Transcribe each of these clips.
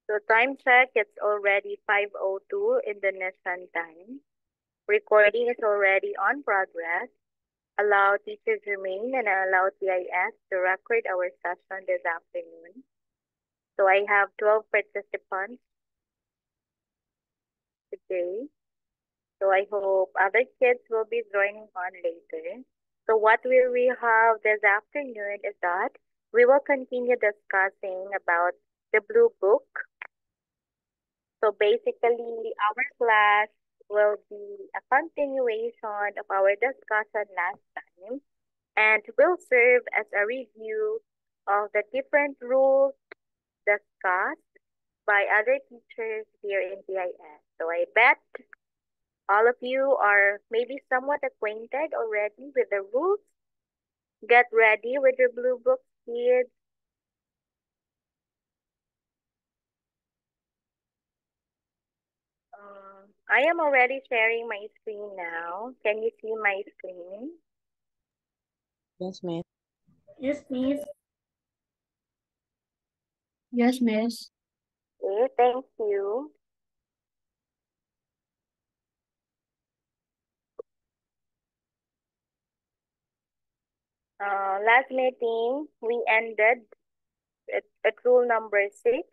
So time check, it's already 5:02 in the Nissan time. Recording is already on progress. Allow teachers remain and allow TIS to record our session this afternoon. So I have 12 participants today. So I hope other kids will be joining on later. So what will we have this afternoon is that we will continue discussing about the Blue Book. So basically, our class will be a continuation of our discussion last time and will serve as a review of the different rules discussed by other teachers here in PIS. So I bet all of you are maybe somewhat acquainted already with the rules. Get ready with your Blue Book, kids. I am already sharing my screen now. Can you see my screen? Yes, miss. Yes, miss. Yes, miss. Okay, thank you. Last meeting, we ended at rule number 6.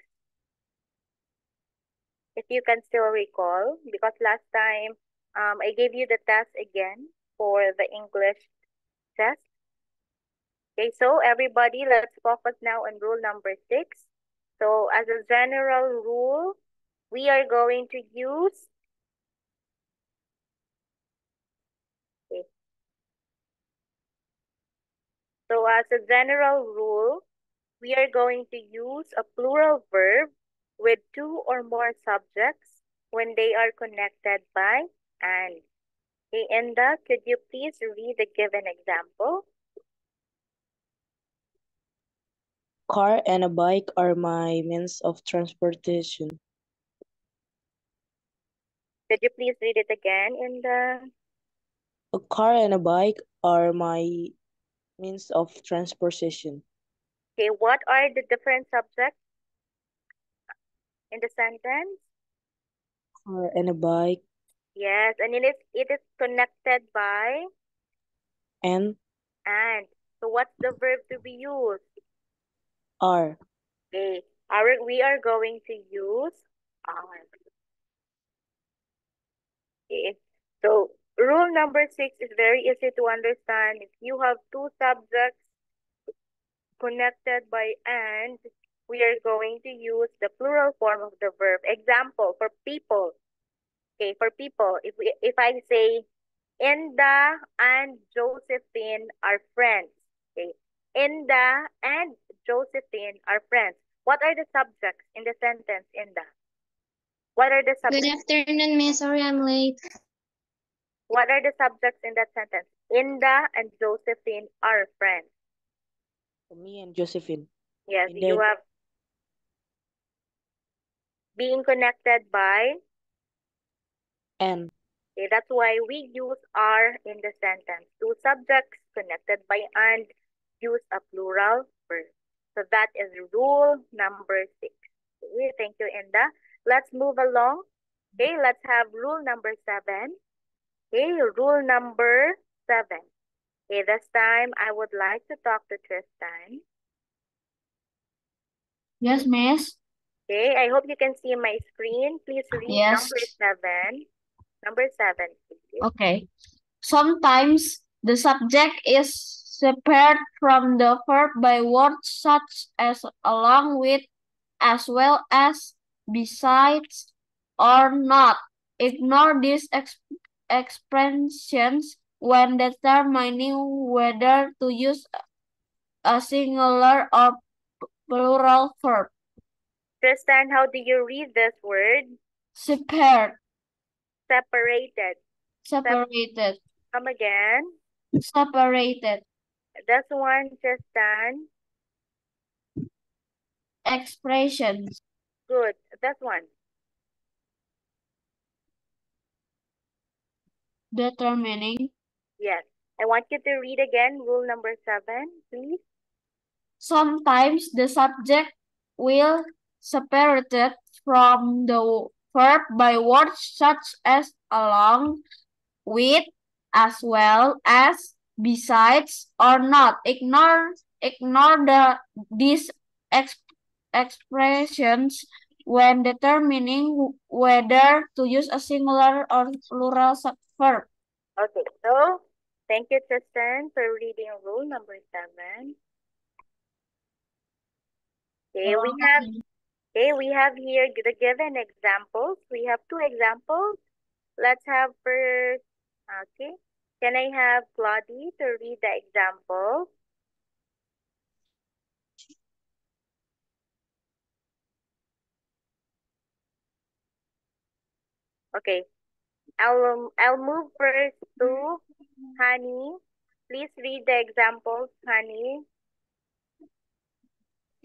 If you can still recall, because last time I gave you the test again for the English test. Okay, so everybody, let's focus now on rule number 6. So as a general rule, we are going to use, okay. So as a general rule, we are going to use a plural verb with 2 or more subjects when they are connected by and. Okay, Enda, could you please read the given example? Car and a bike are my means of transportation. Could you please read it again, Enda? A car and a bike are my means of transportation. Okay, what are the different subjects in the sentence? Car and a bike Yes, and it is connected by and and. So what's the verb to be used? are. Okay, we are going to use are. Okay, so rule number 6 is very easy to understand. If you have 2 subjects connected by and, we are going to use the plural form of the verb. Example, for people. Okay, for people, if I say Inda and Josephine are friends. Okay, Inda and Josephine are friends. What are the subjects in the sentence, Inda? What are the Good subjects? afternoon, miss. Sorry I'm late. What are the subjects in that sentence? Inda and Josephine are friends. Me and Josephine. Yes, And you then have being connected by. and. Okay, that's why we use are in the sentence. 2 subjects connected by and, use a plural verb. So that is rule number 6. Okay, thank you, Inda. Let's move along. Okay, let's have rule number 7. Okay, rule number 7. Okay, this time I would like to talk to Tristan. Yes, miss. Okay, I hope you can see my screen. Please read Yes. number 7. Number 7, please. Okay. Sometimes the subject is separated from the verb by words such as along with, as well as, besides, or not. Ignore these expressions when determining whether to use a singular or plural verb. Tristan, how do you read this word? Separate. Separated. Separated. Come again. Separated. This one, Tristan. Expressions. Good. This one. Determining. Yes. I want you to read again rule number 7, please. Sometimes the subject will separated from the verb by words such as along with, as well as, besides, or not. Ignore these expressions when determining whether to use a singular or plural verb. Okay, so thank you, Tristan, for reading rule number 7. Okay, we have here the given examples. We have 2 examples. Let's have first, okay. Can I have Claudie to read the example? Okay, I'll move first to Honey. Please read the examples, Honey.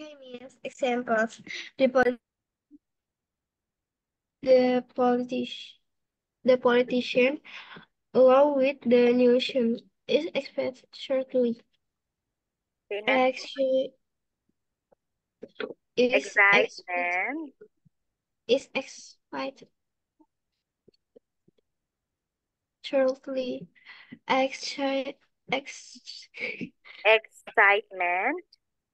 Okay, Miss. Examples. The politician, along with the nation, is expected shortly. Okay, next. Election Excitement. Is expected shortly.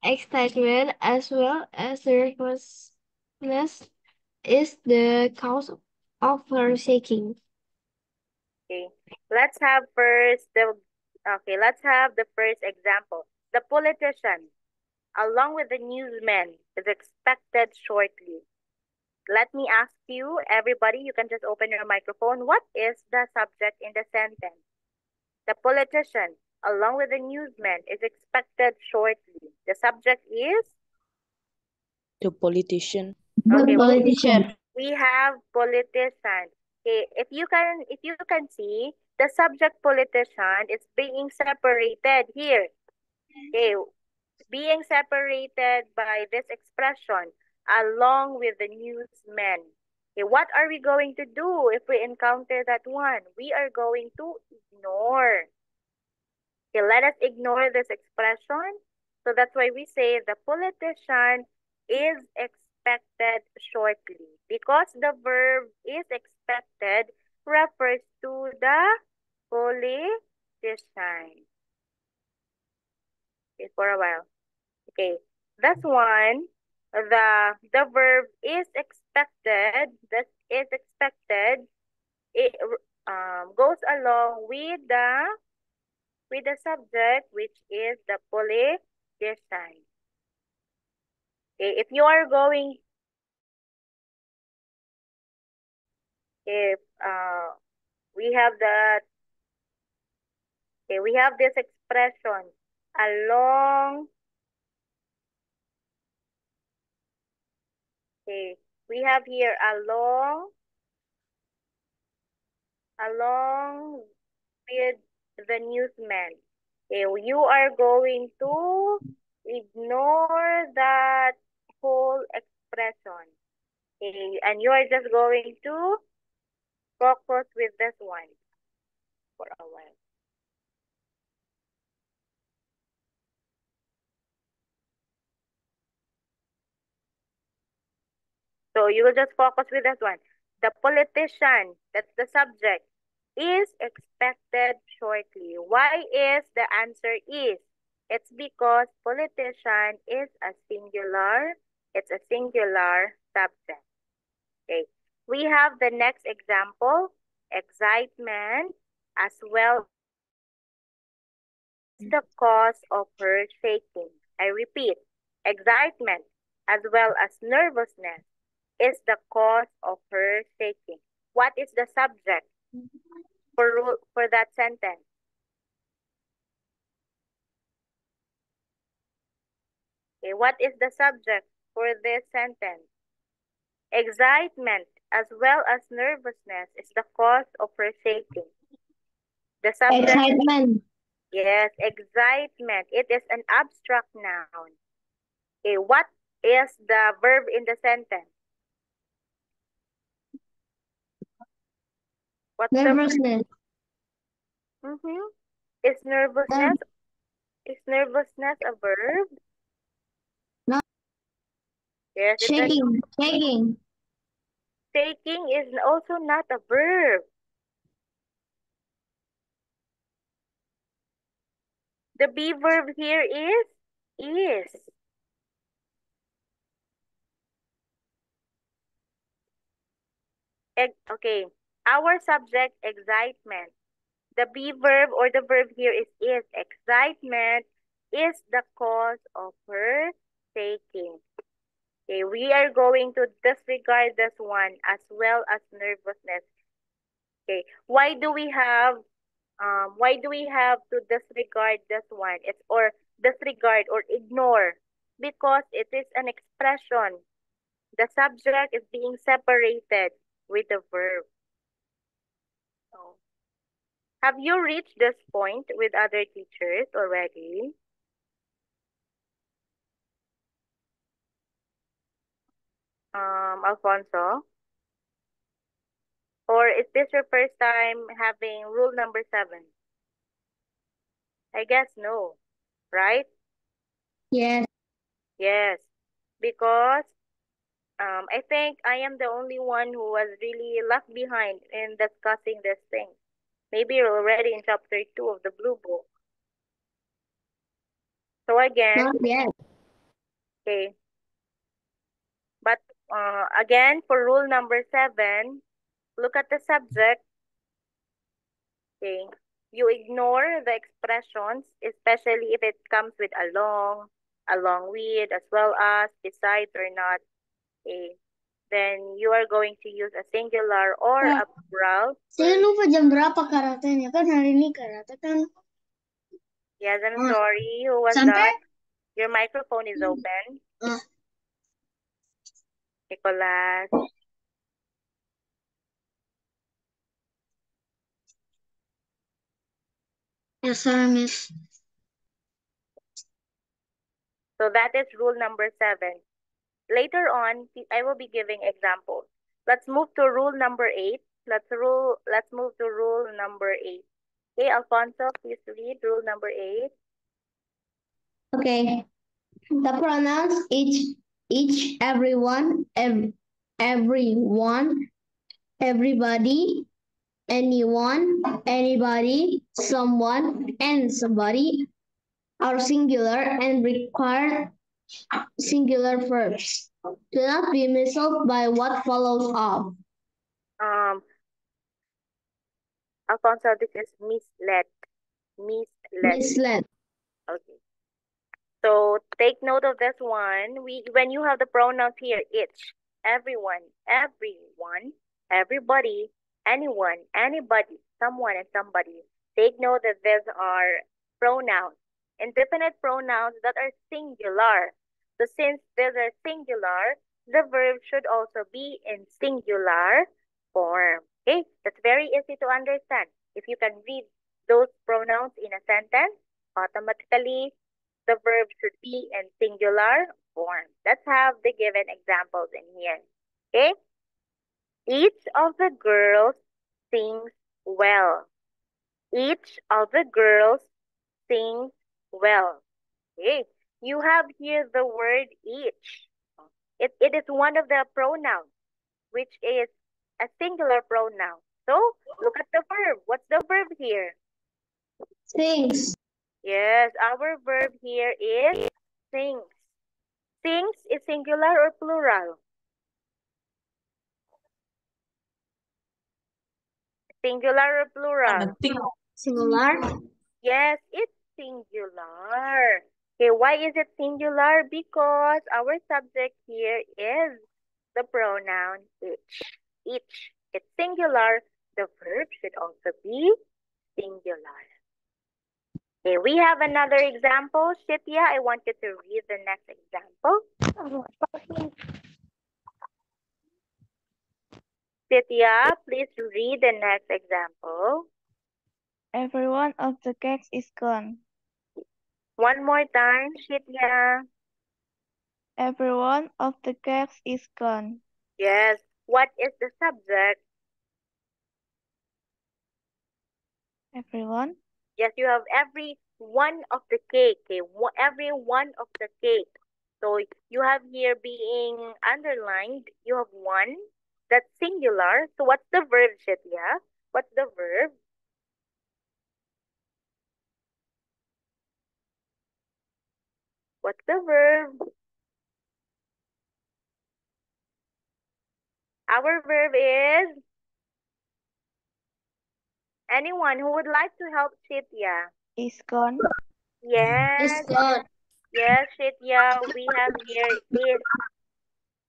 Excitement as well as the restlessness is the cause of her shaking. Okay, let's have the first example. The politician, along with the newsman, is expected shortly. Let me ask you, everybody, you can just open your microphone. What is the subject in the sentence? The politician, along with the newsman, is expected shortly. The subject is? The politician. Okay, The politician. we have politician. Okay, if you can see, the subject politician is being separated here. Okay, being separated by this expression, along with the newsman. Okay, what are we going to do if we encounter that one? We are going to ignore. Okay, let us ignore this expression. So that's why we say the politician is expected shortly. Because the verb is expected refers to the politician. Okay, for a while. Okay, that's one. The verb is expected. That is expected. It goes along with the subject, which is the politician. Okay, if you are going, if we have we have this expression along. Okay, we have here along with the newsman. Okay, you are going to ignore that whole expression. Okay, and you are just going to focus with this one for a while. So you will just focus with this one. The politician, that's the subject, is expected shortly. Why is the answer is? It's because politician is a singular. It's a singular subject. Okay. We have the next example. Excitement as well as the cause of her shaking. I repeat, excitement as well as nervousness is the cause of her shaking. What is the subject for that sentence? Okay, what is the subject for this sentence? Excitement as well as nervousness is the cause of her shaking. The subject. Excitement. Yes, excitement. It is an abstract noun. Okay, what is the verb in the sentence? What's Nervousness. Is nervousness a verb? No. Yes, Shaking. Taking is also not a verb. The be verb here is. Okay, our subject, excitement. The be verb or the verb here is. Excitement is the cause of her taking. Okay, we are going to disregard this one as well as nervousness. Okay, why do we have to disregard this one? It's or disregard or ignore because it is an expression. The subject is being separated with the verb. So, have you reached this point with other teachers already? Alfonso? Or is this your first time having rule number 7? I guess no, right? Yes. Yes, because I think I am the only one who was really left behind in discussing this thing. Maybe you're already in chapter 2 of the Blue Book. So again, Not yet. okay. But again, for rule number 7, look at the subject. Okay. You ignore the expressions, especially if it comes with along with, as well as, besides or not. Okay. Then you are going to use a singular or a plural. Saya lupa jam berapa karatenya kan hari ini karate kan. Yes, I'm sorry. Who was that? Your microphone is open. Nicholas. Yes, sir, miss. So that is rule number 7. Later on, I will be giving examples. Let's move to rule number 8. Let's move to rule number 8. Okay, Alfonso, please read rule number 8. Okay. The pronouns each, everyone, everyone, everybody, anyone, anybody, someone, and somebody are singular and require singular verbs. Do not be misled by what follows up. Alfonso, this is misled. Misled. Okay. So take note of this one. When you have the pronouns here, each, everyone, everybody, anyone, anybody, someone, and somebody. Take note that these are pronouns, indefinite pronouns that are singular. So since these are singular, the verb should also be in singular form. Okay, that's very easy to understand. If you can read those pronouns in a sentence, automatically the verb should be in singular form. Let's have the given examples in here. Okay? Each of the girls sings well. Each of the girls sings well. Okay? You have here the word each. It is one of the pronouns, which is a singular pronoun. So, look at the verb. What's the verb here? Sings. Yes, our verb here is sings. Sings is singular or plural? Singular or plural? Singular. Yes, it's singular. Okay, why is it singular? Because our subject here is the pronoun each. Each. It's singular. The verb should also be singular. Okay, we have another example. Shitya, I want you to read the next example. Shitya, please read the next example. Every one of the cakes is gone. One more time, Shitya. Every one of the cakes is gone. Yes. What is the subject? Everyone. Yes, you have every one of the cake. Okay? Every one of the cake. So you have here being underlined. You have one. That's singular. So what's the verb, Shitya? What's the verb? What's the verb? Our verb is anyone who would like to help Shitya. Is gone. Yes, Is gone. yes, Shitya. We have here is.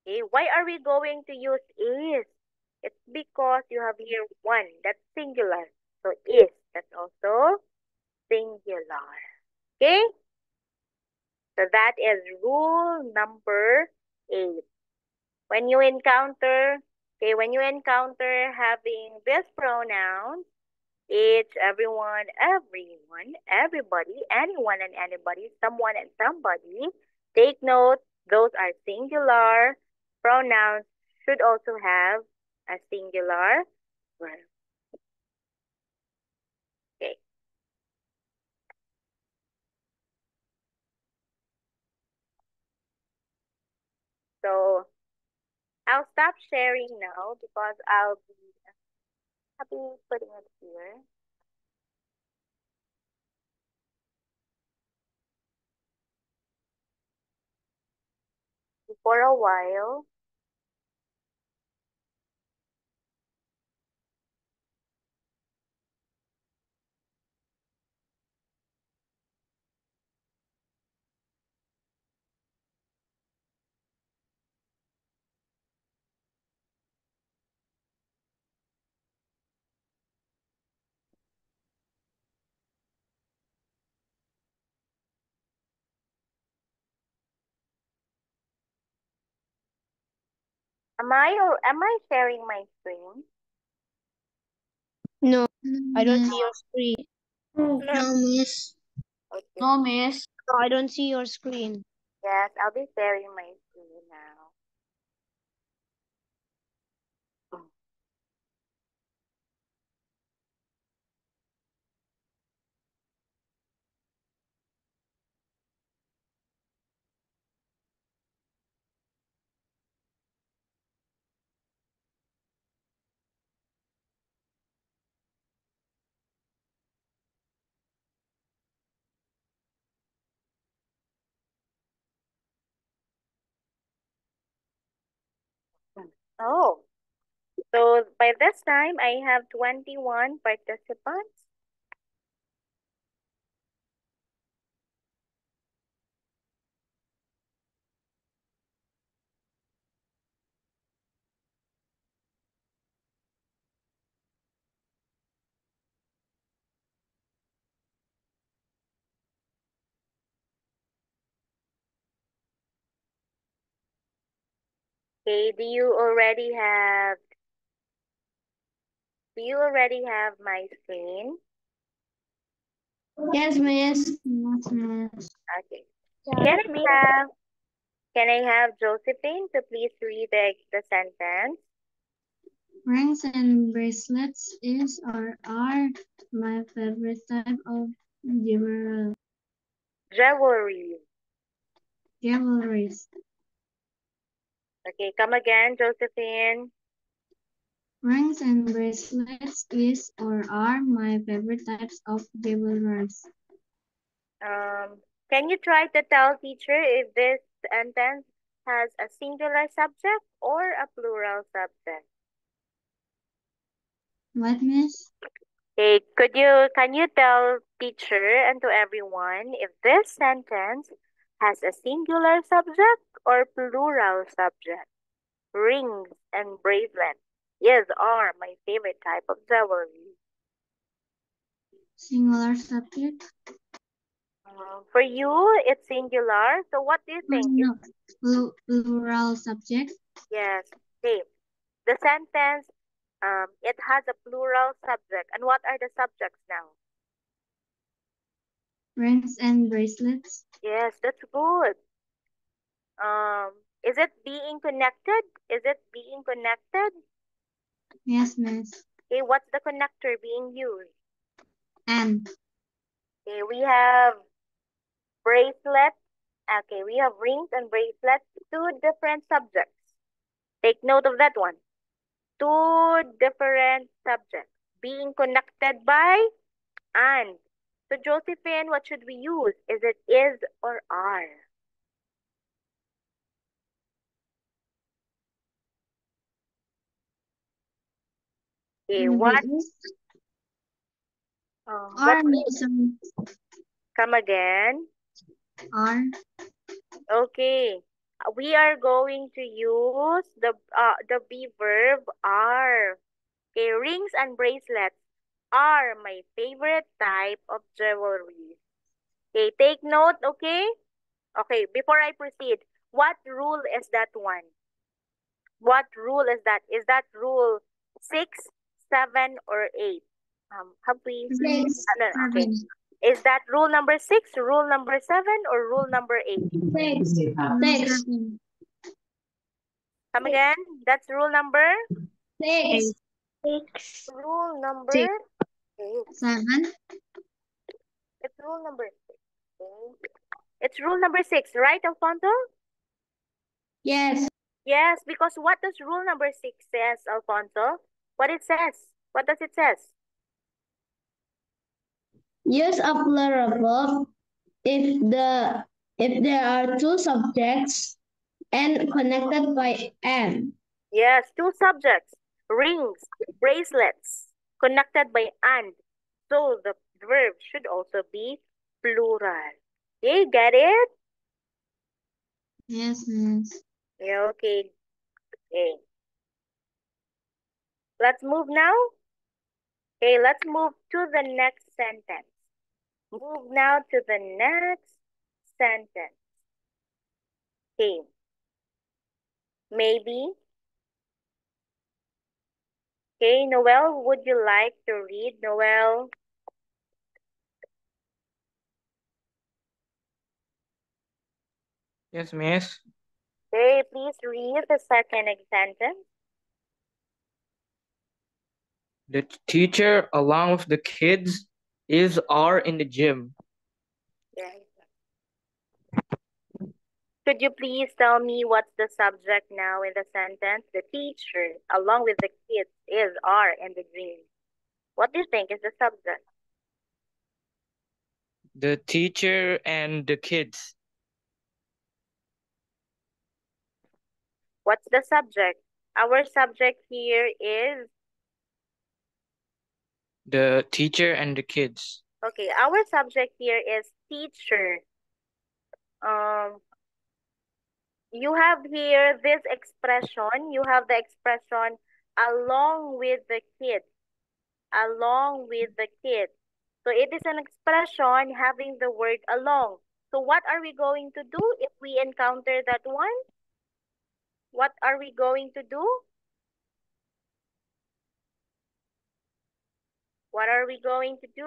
Okay, why are we going to use is? It's because you have here one. That's singular. So is. That's also singular. Okay? So that is rule number 8. When you encounter, having this pronoun, each, everyone, everybody, anyone and anybody, someone and somebody, take note, those are singular. Pronouns should also have a singular verb. Okay. So I'll stop sharing now because I'll be putting it here. For a while. Am I sharing my screen? No, I don't see your screen. No, miss. Okay. No, miss. No, I don't see your screen. Yes, I'll be sharing my screen now. Oh, so by this time I have 21 participants. Okay, do you already have my screen? Yes, miss. Yes, miss. Okay. Can I have Josephine to please read the sentence? Rings and bracelets is or are my favorite type of jewelry. Jewelries. Okay, come again, Josephine. Rings and bracelets is or are my favorite types of jewelries. Can you try to tell teacher if this sentence has a singular subject or a plural subject? What, miss? Okay, can you tell teacher and to everyone if this sentence has a singular subject or plural subject? Rings and bracelets, yes, are my favorite type of jewelry. Singular subject? For you, it's singular. So what do you think? No, plural subject. Yes, same. The sentence, it has a plural subject. And what are the subjects now? Rings and bracelets. Yes, that's good. Is it being connected? Is it being connected? Yes, miss. Okay, what's the connector being used? And. Okay, we have bracelets. Okay, we have rings and bracelets, two different subjects. Take note of that one. two different subjects being connected by and. So Josephine, what should we use? Is it is or are? Okay, what? Are Come again. are. Okay. We are going to use the be verb are. Okay, rings and bracelets are my favorite type of jewelry. Okay, take note, okay? Okay, before I proceed, what rule is that one? What rule is that? Is that rule 6, 7, or 8? Have we? No, okay. Is that rule number 6, rule number 7, or rule number 8? Six. Come again? That's rule number? Six. Rule number 8. Seven. It's rule number 6. Okay. It's rule number 6, right, Alfonso? Yes. Yes, because what does rule number 6 says, Alfonso? What it says? What does it says? Use a plural verb if there are two subjects and connected by and. Yes, two subjects, rings, bracelets, connected by and. So the verb should also be plural. Okay, get it? Yes, miss. Yeah, okay. Okay. Let's move now. Okay, let's move to the next sentence. Move now to the next sentence. Okay. Maybe. Okay, Noel, would you like to read, Noel? Yes, miss. Okay, please read the second sentence. The teacher, along with the kids, are in the gym. Yeah. Could you please tell me what's the subject now in the sentence? The teacher, along with the kids, are in the gym. What do you think is the subject? The teacher and the kids. What's the subject? Our subject here is, The teacher and the kids. okay, our subject here is teacher. You have here this expression, you have the expression along with the kids, along with the kids. So it is an expression having the word along. So what are we going to do if we encounter that one? What are we going to do? What are we going to do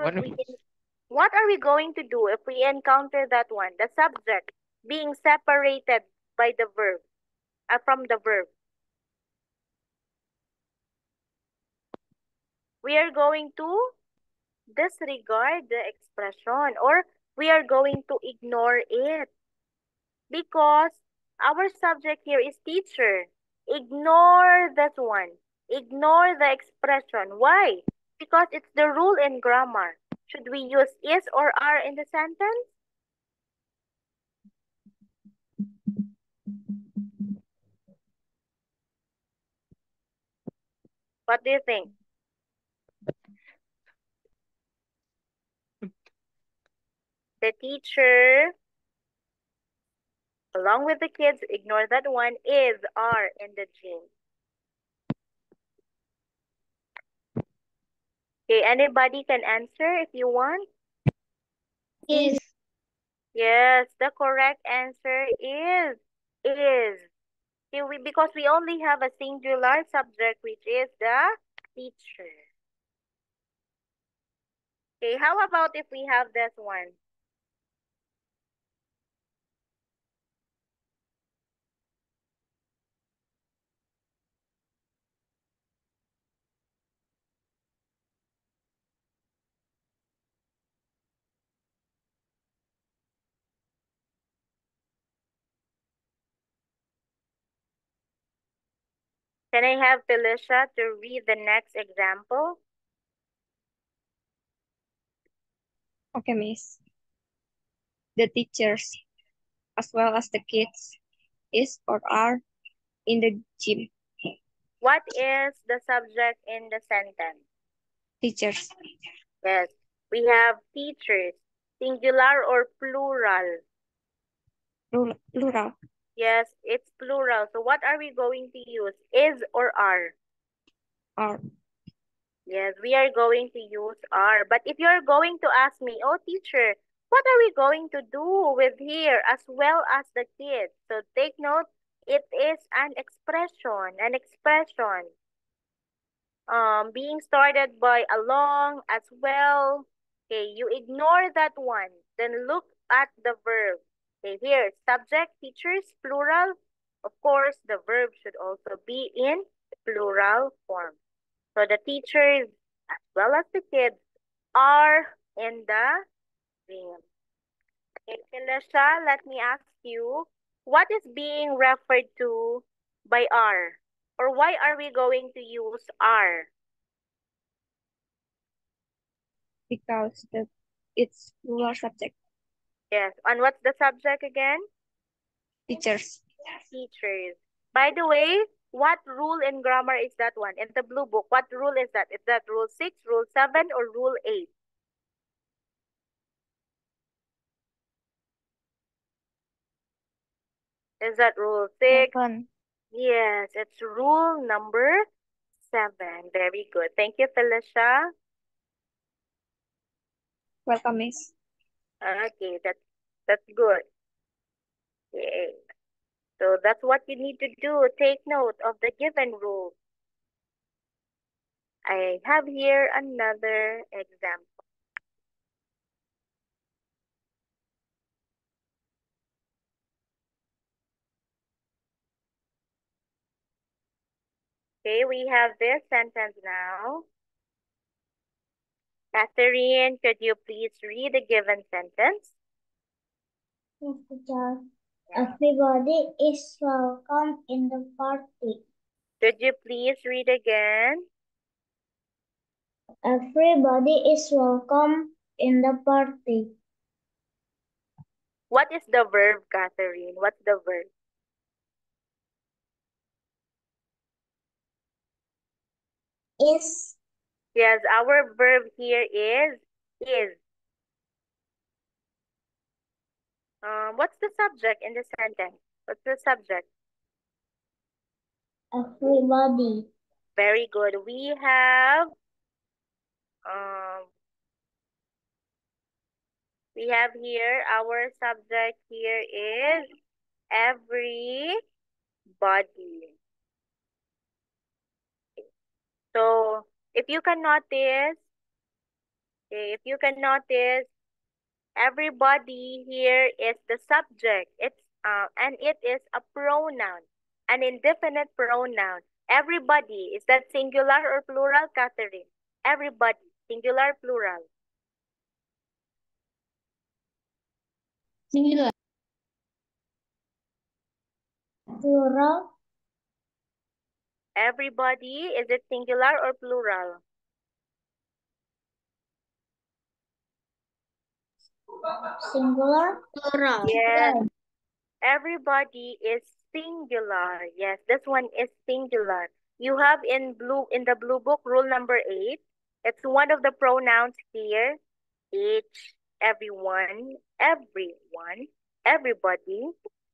what are we going to do if we encounter that one? The subject being separated by the verb, from the verb. We are going to disregard the expression, or we are going to ignore it because our subject here is teacher. Ignore that one. Ignore the expression. Why? Because it's the rule in grammar. Should we use is or are in the sentence? What do you think? The teacher, along with the kids, ignore that one, are in the gym. Okay, anybody can answer if you want. Is. Yes, the correct answer is. Okay, because we only have a singular subject, which is the teacher. Okay, how about if we have this one? Can I have Felicia to read the next example? Okay, Miss. The teachers, as well as the kids, is or are in the gym. What is the subject in the sentence? Teachers. Yes, we have teachers. Singular or plural? Plural. Yes, it's plural. So what are we going to use? Is or are? Are. Yes, we are going to use are. But if you're going to ask me, oh teacher, what are we going to do with here as well as the kids? So take note, it is an expression, being started by along as well. Okay, you ignore that one. Then look at the verb. Okay, here, subject, teachers, plural. Of course, the verb should also be in plural form. So the teachers as well as the kids are in the gym. Okay, Felicia, let me ask you, what is being referred to by are? Or why are we going to use are? Because it's plural subject. Yes, and what's the subject again? Teachers. Teachers. By the way, what rule in grammar is that one? In the blue book, what rule is that? Is that rule 6, rule 7, or rule 8? Is that rule 6? 7. Yes, it's rule number 7. Very good. Thank you, Felicia. Welcome, Miss. Okay, that's good. Okay. So that's what you need to do. Take note of the given rule. I have here another example. Okay, we have this sentence now. Catherine, could you please read the given sentence? Yes, teacher. Everybody is welcome in the party. Could you please read again? Everybody is welcome in the party. What is the verb, Catherine? What's the verb? Is. Yes, our verb here is. What's the subject in the sentence? What's the subject? Everybody. Very good. We have um here our subject here is everybody. So if you can notice, everybody here is the subject. And it is a pronoun, an indefinite pronoun. Everybody, is that singular or plural, Catherine? Everybody, singular, plural. Singular. Plural. Everybody, is it singular or plural? Singular. Plural. Yes, everybody is singular. Yes, this one is singular. You have in the blue book rule number 8. It's one of the pronouns here. Each, everyone, everybody.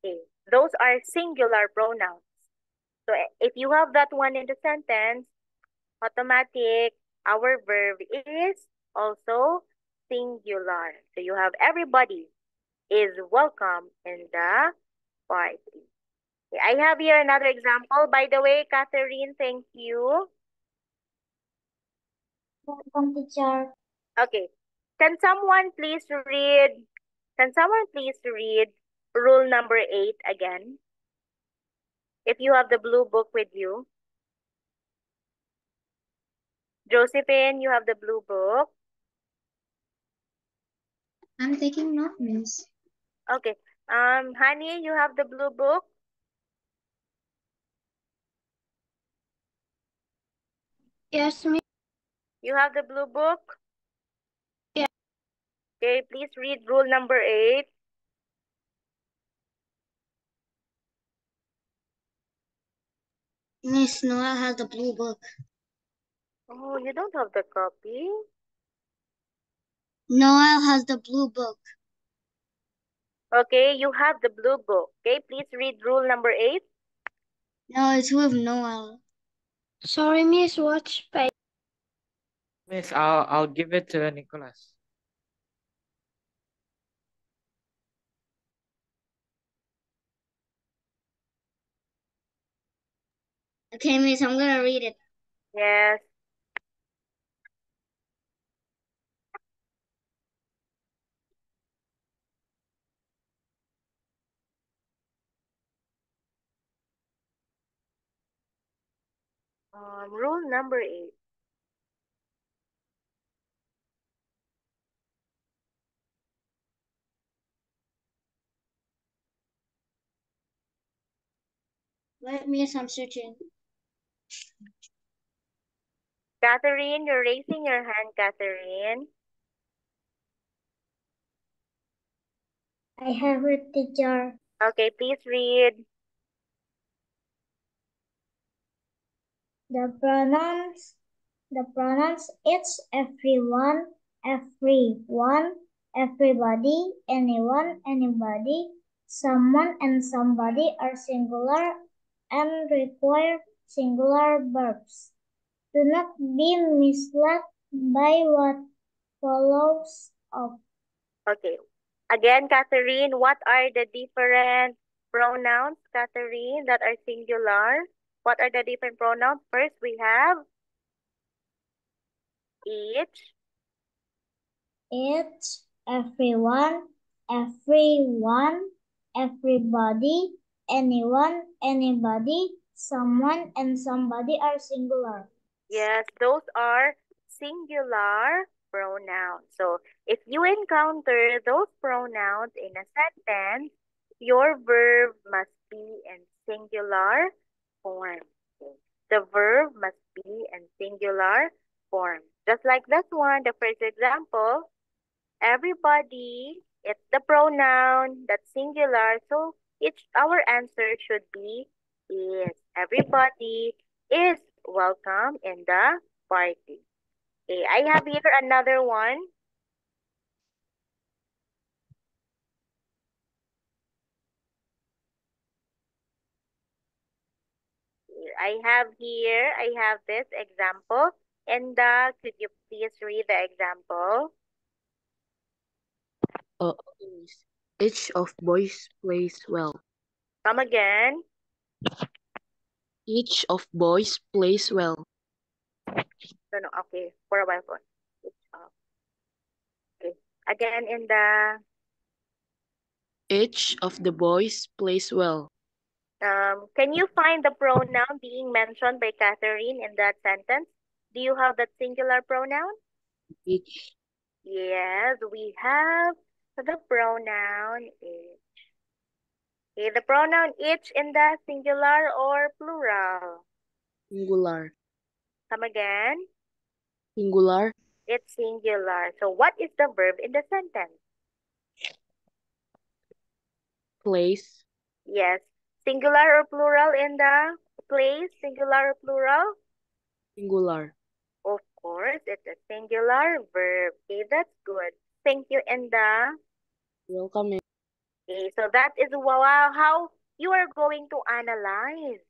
Okay. Those are singular pronouns. So if you have that one in the sentence, automatic, our verb is also singular. So you have everybody is welcome in the party. Okay, I have here another example. By the way, Catherine, thank you. Welcome, teacher. Okay. Can someone please read rule number 8 again? If you have the blue book with you. Josephine, you have the blue book. I'm taking note, miss. Okay. Honey, you have the blue book. Yes, Miss. You have the blue book? Yeah. Okay, please read rule number 8. Miss Noel has the blue book. Oh, you don't have the copy? Noel has the blue book. Okay, you have the blue book. Okay, please read rule number 8. No, it's with Noel. Sorry, Miss. What page? Miss, I'll give it to Nicholas. Okay, Miss, I'm gonna read it. Yes. Rule number 8. Wait, Miss, I'm searching. Catherine, you're raising your hand, Catherine. I have it, teacher. Okay, please read. The pronouns it's everyone, everybody, anyone, anybody, someone, and somebody are singular and require singular verbs. Do not be misled by what follows of. Okay. Again, Catherine, what are the different pronouns, Catherine, that are singular? What are the different pronouns? First, we have each, Everyone, everybody, anyone, anybody, someone, and somebody are singular. Yes, those are singular pronouns. So if you encounter those pronouns in a sentence, your verb must be in singular form. Okay. The verb must be in singular form. Just like this one, the first example, everybody, it's the pronoun that's singular. So our answer should be is. Everybody is welcome in the party. Okay, I have here another one. I have this example. And could you please read the example? Each of boys plays well. Come again. Each of boys plays well. No, okay. For a while. Okay. Again in the Each of the boys plays well. can you find the pronoun being mentioned by Catherine in that sentence? Do you have that singular pronoun? Each. Yes, we have the pronoun each. Okay, the pronoun each in the singular or plural? Singular. Come again. Singular. It's singular. So what is the verb in the sentence? Plays. Yes. Singular or plural in the place? Singular or plural? Singular. Of course, it's a singular verb. Okay, that's good. Thank you, Enda. Welcome. Okay, so that is how you are going to analyze.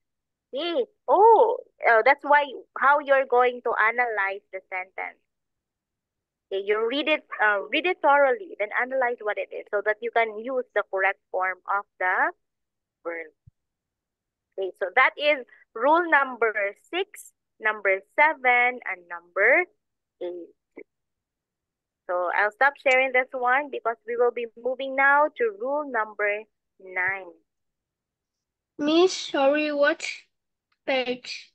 Okay. Oh, that's why how you're going to analyze the sentence. Okay, you read it thoroughly, then analyze what it is so that you can use the correct form of the verb. Okay, so that is rule number 6, number 7, and number 8. So I'll stop sharing this one because we will be moving now to rule number 9. Miss, sorry, what page?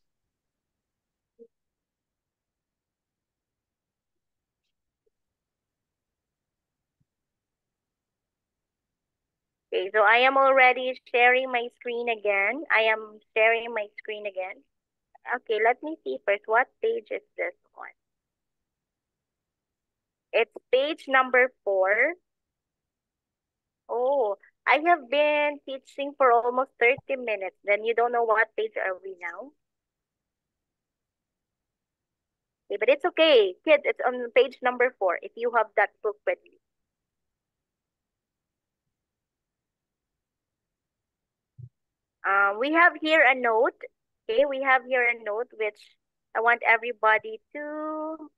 Okay, so I am already sharing my screen again. Okay, let me see first. What page is this one? It's page number 4. Oh, I have been teaching for almost 30 minutes. Then you don't know what page are we now? Okay, but it's okay. Kids, it's on page number 4 if you have that book with you. We have here a note. Okay, we have here a note which I want everybody to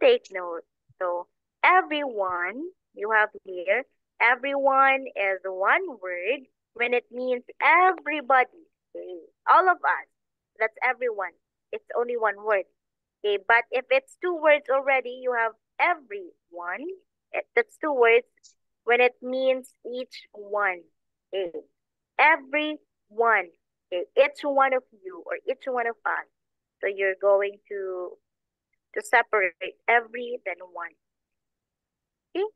take note. So everyone, you have here, everyone is one word when it means everybody. Okay, all of us. That's everyone. It's only one word. Okay, but if it's 2 words already, you have everyone. That's 2 words when it means each one. Okay, everyone. Okay, each one of you or each one of us. So you're going to separate every then one. Okay,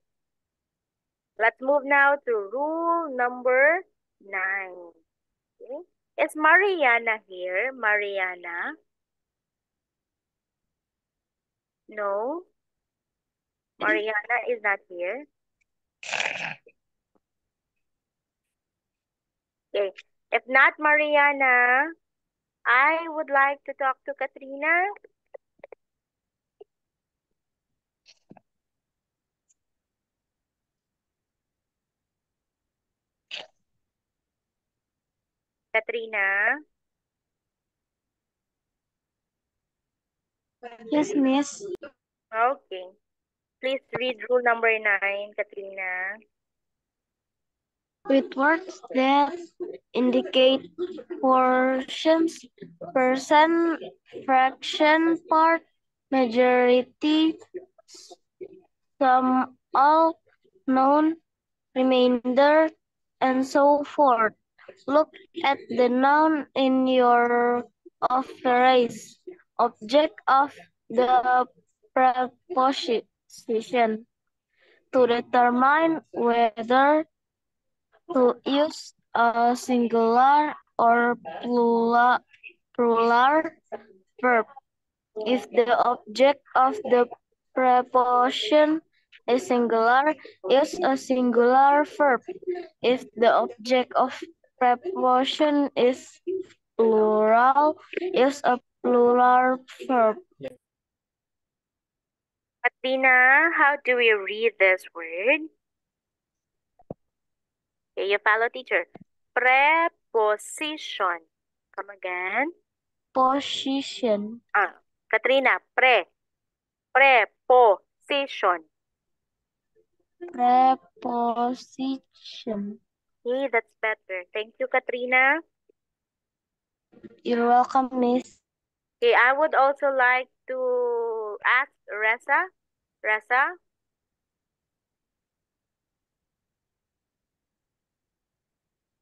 let's move now to rule number 9. Okay, is Mariana here? Mariana? No, Mariana is not here. Okay, if not Mariana, I would like to talk to Katrina. Katrina? Yes, Miss. Okay. Please read rule number 9, Katrina. With words that indicate portions, percent, fraction, part, majority, sum, all, known, remainder, and so forth. Look at the noun in your of phrase, object of the preposition, to determine whether to use a singular or plural verb. If the object of the preposition is singular, use a singular verb. If the object of preposition is plural, use a plural verb. Katrina, how do we read this word? Okay, you follow teacher. Preposition. Come again. Position. Katrina, preposition. Preposition. Okay, that's better. Thank you, Katrina. You're welcome, Miss. Okay, I would also like to ask Reza. Reza?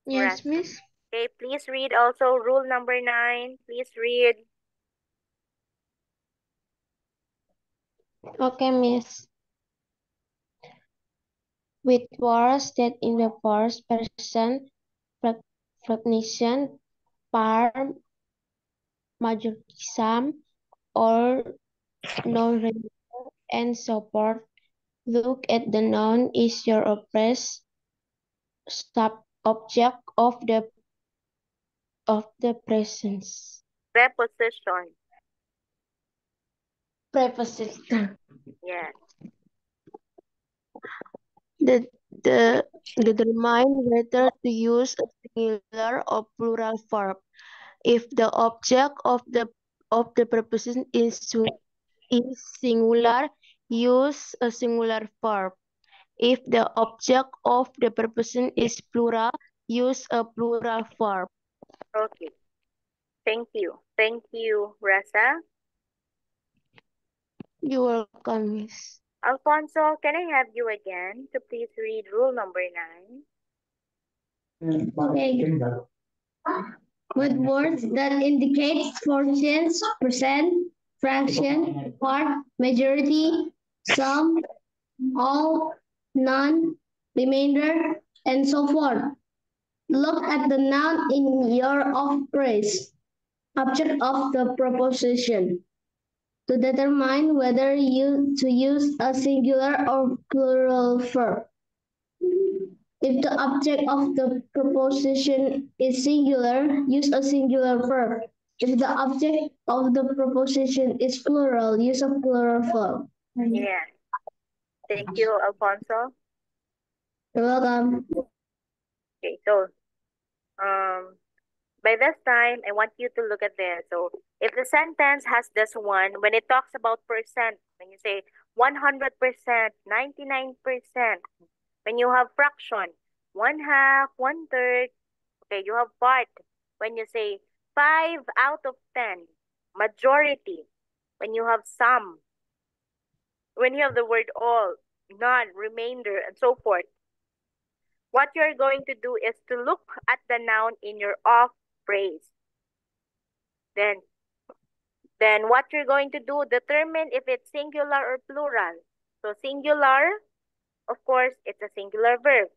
Yes, Miss. Okay, please read also rule number 9. Please read. Okay, Miss. With words that in the first person, fraction, part, majority, sum, or non-remainder, and so forth. Look at the noun is your oppressed sub-object of the presence. Preposition. Preposition. Yes. Determine whether to use a singular or plural verb. If the object of the preposition is singular, use a singular verb. If the object of the preposition is plural, use a plural verb. Okay. Thank you. Thank you, Reza. You're welcome, Miss. Alfonso, can I have you again to please read rule number 9? Okay. With words that indicate portions, percent, fraction, part, majority, sum, all, none, remainder, and so forth. Look at the noun in your of phrase, object of the proposition. To determine whether to use a singular or plural verb. If the object of the proposition is singular, use a singular verb. If the object of the proposition is plural, use a plural verb. Yeah. Thank you, Alfonso. You're welcome. Okay, so by this time, I want you to look at this. So if the sentence has this one, when it talks about percent, when you say 100%, 99%, when you have fraction, 1/2, 1/3, okay, you have part. When you say 5 out of 10, majority, when you have some, when you have the word all, none, remainder, and so forth, what you're going to do is to look at the noun in your off phrase. Then what you're going to do, determine if it's singular or plural. So singular, of course, it's a singular verb.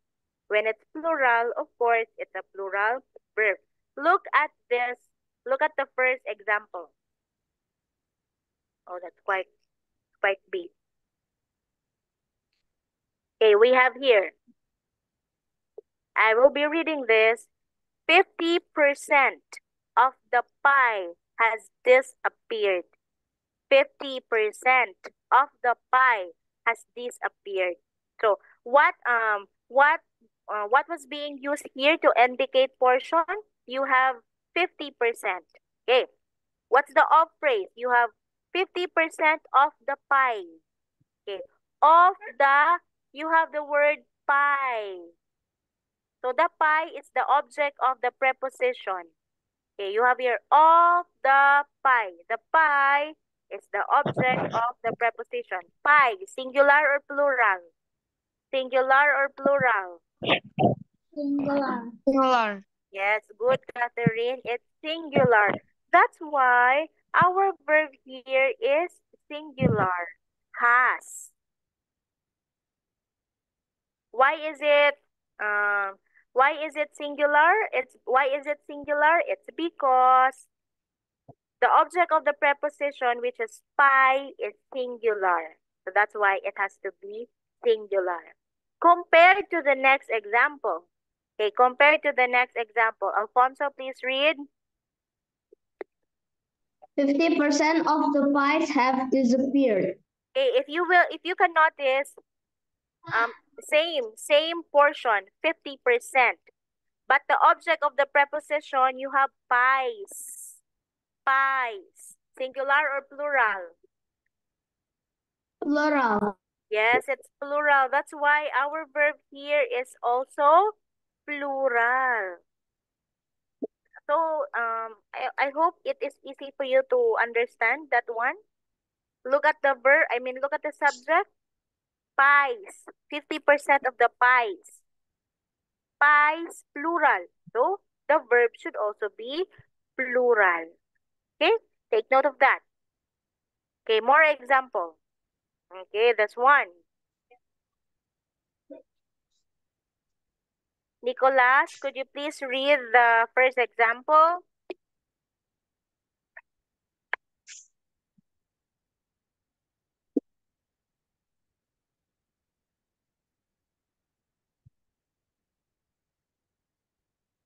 When it's plural, of course, it's a plural verb. Look at this. Look at the first example. Oh, that's quite big. Okay, we have here. I will be reading this. 50% of the pie has disappeared. 50% of the pie has disappeared. So what was being used here to indicate portion? You have 50%. Okay. What's the of phrase? You have 50% of the pie. Okay. Of the, you have the word pie. So the pie is the object of the preposition. Okay, you have here of the pie. The pie is the object of the preposition. Pie, singular or plural? Singular or plural? Singular. Singular. Yes, good, Catherine. It's singular. That's why our verb here is singular. Has. Why is it singular? Why is it singular? It's because the object of the preposition, which is pie, is singular. So that's why it has to be singular. Compared to the next example. Okay, compared to the next example. Alfonso, please read. 50% of the pies have disappeared. Okay, if you can notice, same portion, 50%. But the object of the preposition, you have pies. Pies. Singular or plural? Plural. Yes, it's plural. That's why our verb here is also plural. So, I hope it is easy for you to understand that one. Look at the verb, look at the subject. Pies. 50% of the pies. Pies, plural. So, the verb should also be plural. Okay? Take note of that. Okay, more example. Okay, that's one. Nicolas, could you please read the first example?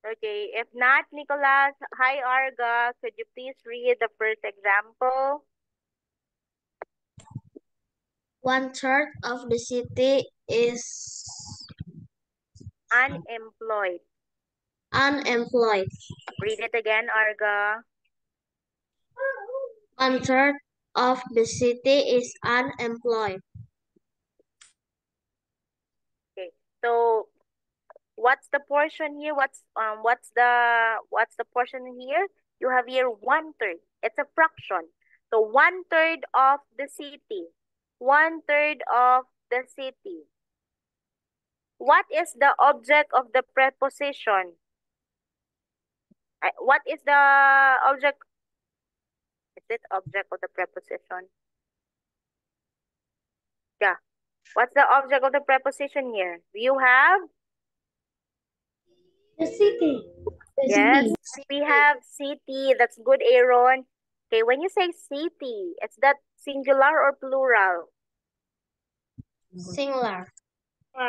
Okay, if not, Nicolas, hi Arga, could you please read the first example? 1/3 of the city is Unemployed. unemployed. Read it again, Arga. 1/3 of the city is unemployed. Okay, so what's the portion here? What's the portion here? You have here 1/3. It's a fraction. So 1/3 of the city. 1/3 of the city. What is the object of the preposition? What is the object? Is it object of the preposition? Yeah. What's the object of the preposition here? You have The city. Yes, we have city. That's good, Aaron. Okay, when you say city, is that singular or plural? Singular.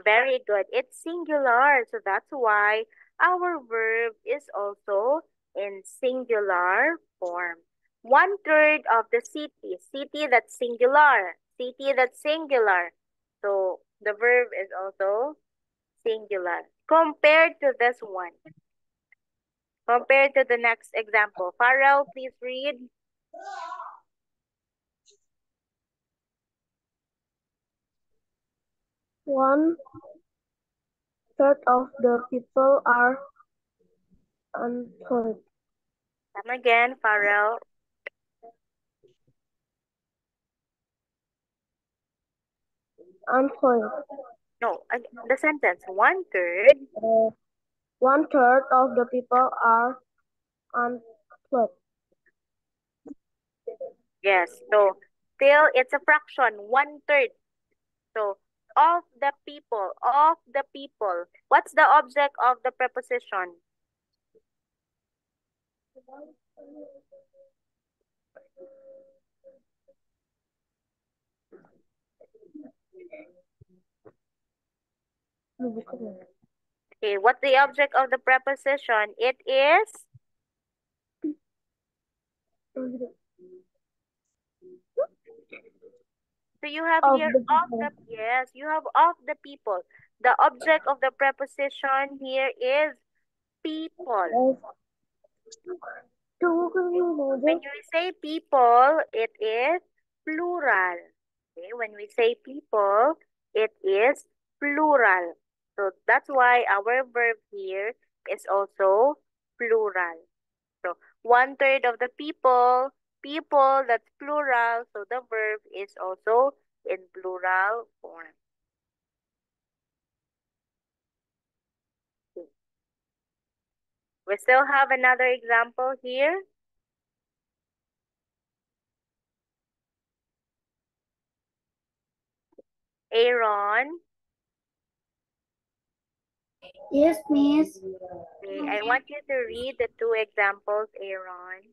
Very good. It's singular. So that's why our verb is also in singular form. 1/3 of the city. City that's singular. City that's singular. So the verb is also singular. Compared to this one. Compared to the next example. Farrell, please read. One third of the people are unemployed. Come again, Farrell. Unemployed. No, the sentence. 1/3. 1/3 of the people are unemployed. Yes, so still it's a fraction, 1/3. So of the people, of the people. What's the object of the preposition? Okay, what's the object of the preposition? It is? So you have Of here the of the, people. yes, you have of the people. The object of the preposition here is people. When you say people, it is plural. Okay, when we say people, it is plural. So that's why our verb here is also plural. So 1/3 of the people, people, that's plural. So the verb is also in plural form. Okay. We still have another example here. Aaron. Yes, miss. Okay, I want you to read the 2 examples, Aaron.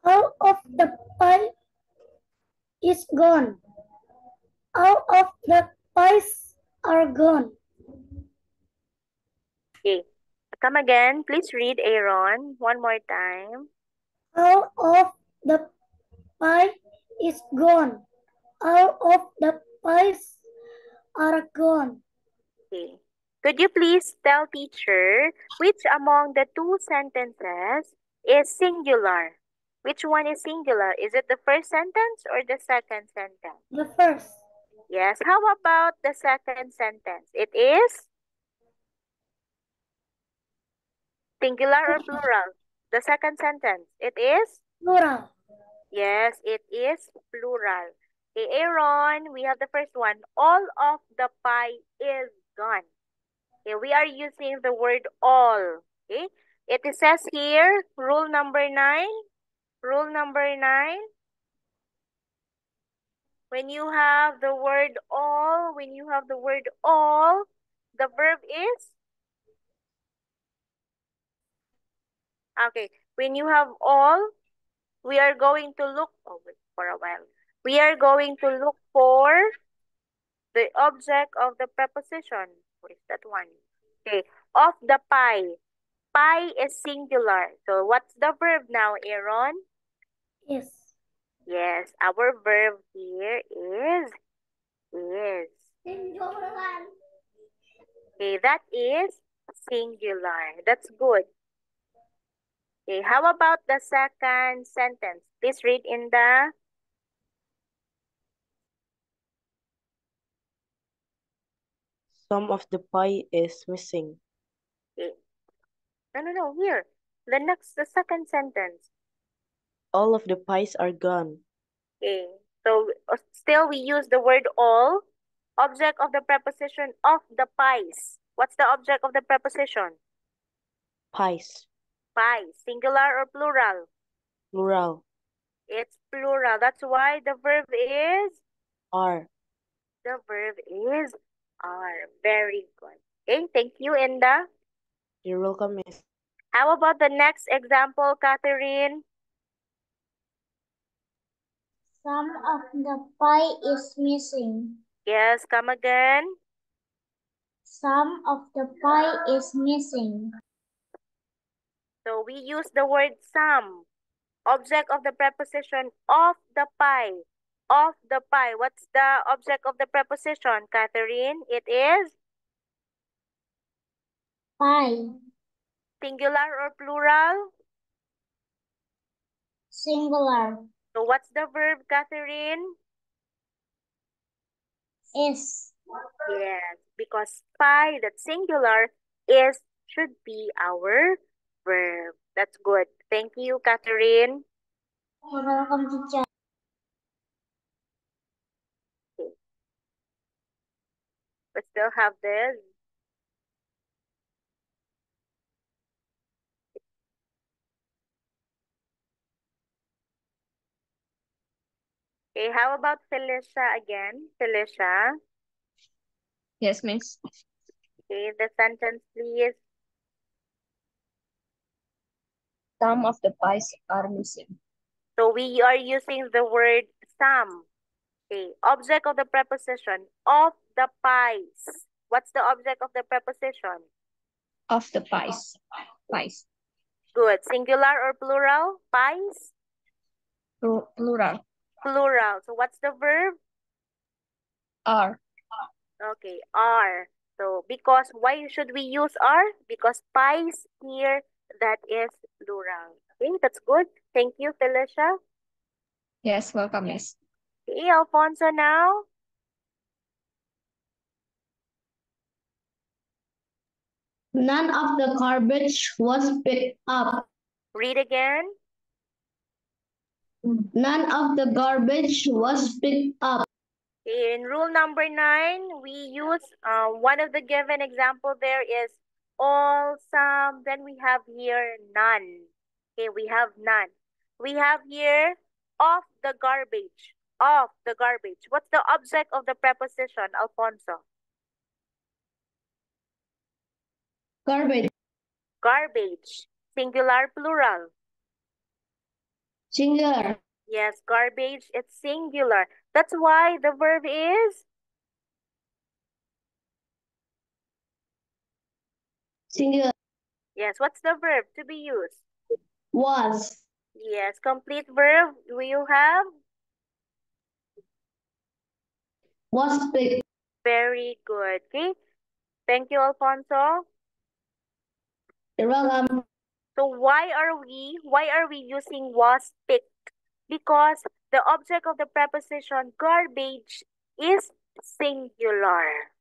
All of the pie is gone. All of the pies are gone. Okay, come again. Please read, Aaron, one more time. All of the pie is gone. All of the pies are gone. Okay. Could you please tell teacher which among the 2 sentences is singular? Which one is singular? Is it the first sentence or the second sentence? The first. Yes. How about the second sentence? It is singular or plural? The second sentence. It is? Plural. Yes, it is plural. Okay, Aaron, we have the first one. All of the pie is gone. Okay, we are using the word all. Okay, it says here, rule number 9. Rule number 9. When you have the word all, the verb is? Okay, when you have all, we are going to look, oh, wait, for a while. We are going to look for the object of the preposition. Where's that one? Okay, of the pie. Pie is singular. So what's the verb now, Aaron? Yes. Yes, our verb here is. Okay, that is singular. That's good. Okay, how about the second sentence? Please read in the... Some of the pie is missing. Okay. No, here. The second sentence. All of the pies are gone. Okay, so still we use the word all. Object of the preposition of the pies. What's the object of the preposition? Pies. Pies. Singular or plural? Plural. It's plural. That's why the verb is? Are. The verb is are. Very good. Okay, thank you, Enda. You're welcome, Miss. How about the next example, Catherine? Some of the pie is missing. Yes, come again. Some of the pie is missing. So we use the word some. Object of the preposition of the pie. Of the pie. What's the object of the preposition, Catherine? It is Pie. singular or plural? Singular. So what's the verb, Catherine? Is. Yes, because pie, that's singular, is should be our verb. That's good. Thank you, Catherine. You're welcome, teacher. We still have this. Okay, how about Felicia again? Felicia. Yes, Miss. Okay, the sentence, please. Some of the pies are missing. So we are using the word some. Okay, object of the preposition of the pies. What's the object of the preposition? Of the pies. Pies. Good. Singular or plural? Pies? Plural. Plural. So what's the verb? Are. Okay, are. So because why should we use are? Because pies here, that is plural. Okay, that's good. Thank you, Felicia. Yes, welcome, Miss. Okay, Alfonso now. None of the garbage was picked up. Read again. None of the garbage was picked up. In rule number 9, we use one of the given example there is all, some, then we have here none. Okay, we have none. We have here of the garbage. Of the garbage. What's the object of the preposition, Alfonso? Garbage. Garbage. Singular, plural. Singular. Yes, garbage, it's singular. That's why the verb is Singular. yes. What's the verb to be used? Was. Yes, complete verb. Do you have? Was picked. Very good. Okay. Thank you, Alfonso. You're welcome. So why are we using was picked? Because the object of the preposition garbage is singular.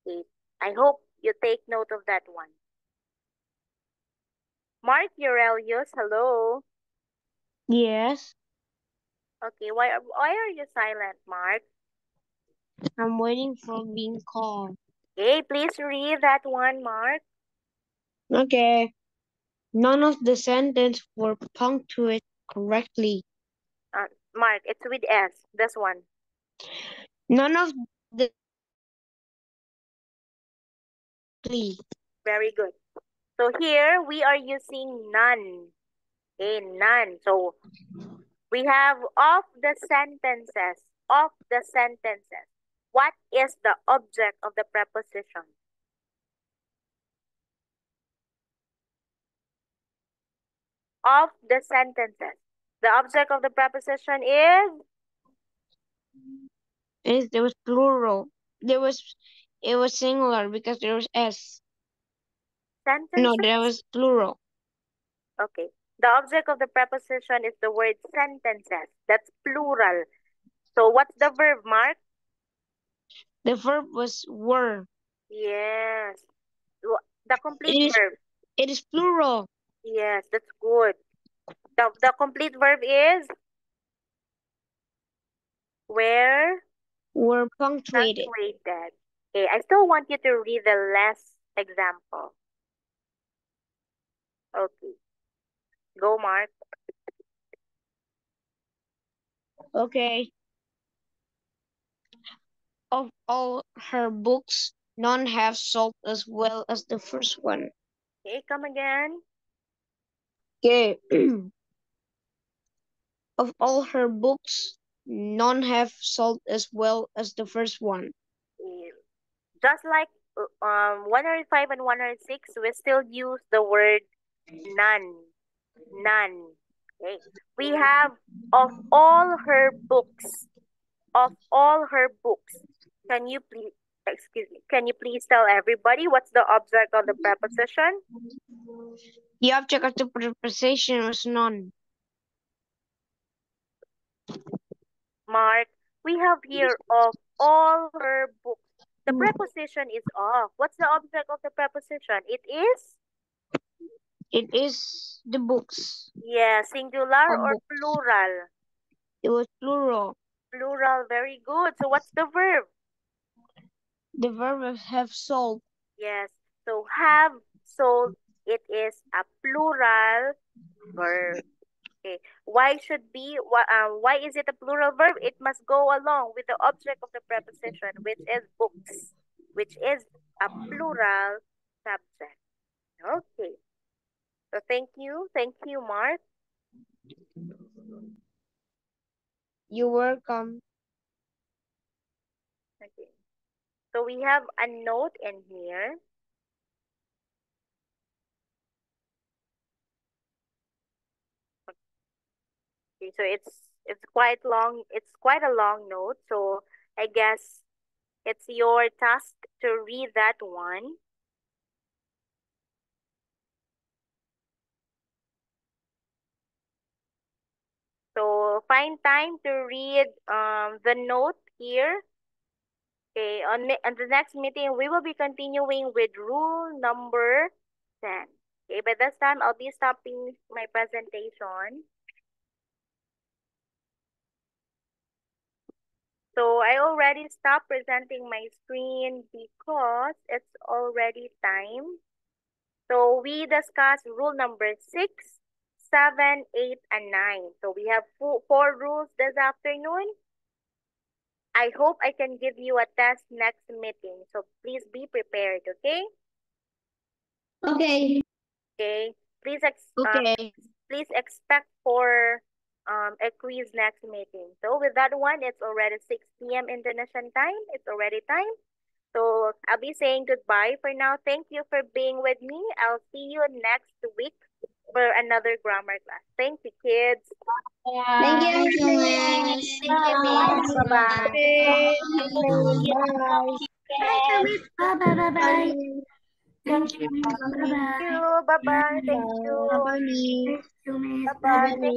Okay. I hope you take note of that one. Mark Aurelius, hello. Yes, Okay, why are you silent, Mark? I'm waiting for being called. Okay, please read that one, Mark. Okay. None of the sentences were punctuated correctly. Mark, it's with S. This one. None of the Very good. So here we are using none. Okay, none. So we have of the sentences. Of the sentences. What is the object of the preposition? Of the sentences. The object of the preposition is? there was plural. It was singular because there was S. Sentences? No, there was plural. Okay. The object of the preposition is the word sentences. That's plural. So what's the verb, Mark? The verb was were. Yes. The complete verb. It is plural. Yes, that's good. The complete verb is where? Were punctuated. Punctuated. Okay, I still want you to read the last example. Okay. Go, Mark. Okay. Of all her books, none have sold as well as the first one. Okay, come again. Okay. Of all her books, none have sold as well as the first one. Just like 105 and 106, we still use the word none. None. Okay. We have of all her books. Of all her books. Can you please, excuse me, can you please tell everybody what's the object of the preposition? The object of the preposition was none. Mark, we have here of all her books. The preposition is of. What's the object of the preposition? It is? It is the books. Yeah, singular Of or books. plural? It was plural. Plural, very good. So what's the verb? The verb was have sold. Yes. So have sold, it is a plural verb. Okay. Why is it a plural verb? It must go along with the object of the preposition, which is books, which is a plural subject. Okay. So thank you, Mark. You're welcome. Okay. So we have a note in here. Okay, so it's quite long. It's quite a long note. So I guess it's your task to read that one. So find time to read the note here. Okay, on the next meeting, we will be continuing with rule number 10. Okay, by this time, I'll be stopping my presentation. So I already stopped presenting my screen because it's already time. So we discussed rule number 6, 7, 8, and 9. So we have four rules this afternoon. I hope I can give you a test next meeting. So please be prepared, okay? Okay. Okay. Please expect for a quiz next meeting. So with that one, it's already 6 p.m. Indonesian time. It's already time. So I'll be saying goodbye for now. Thank you for being with me. I'll see you next week for another grammar class. Thank you, kids. Thank you, Miss. Thank you, Miss. Bye-bye. Bye. Thank you, Miss. Thank you. Bye-bye. Thank you. Thank you, Miss. Bye-bye.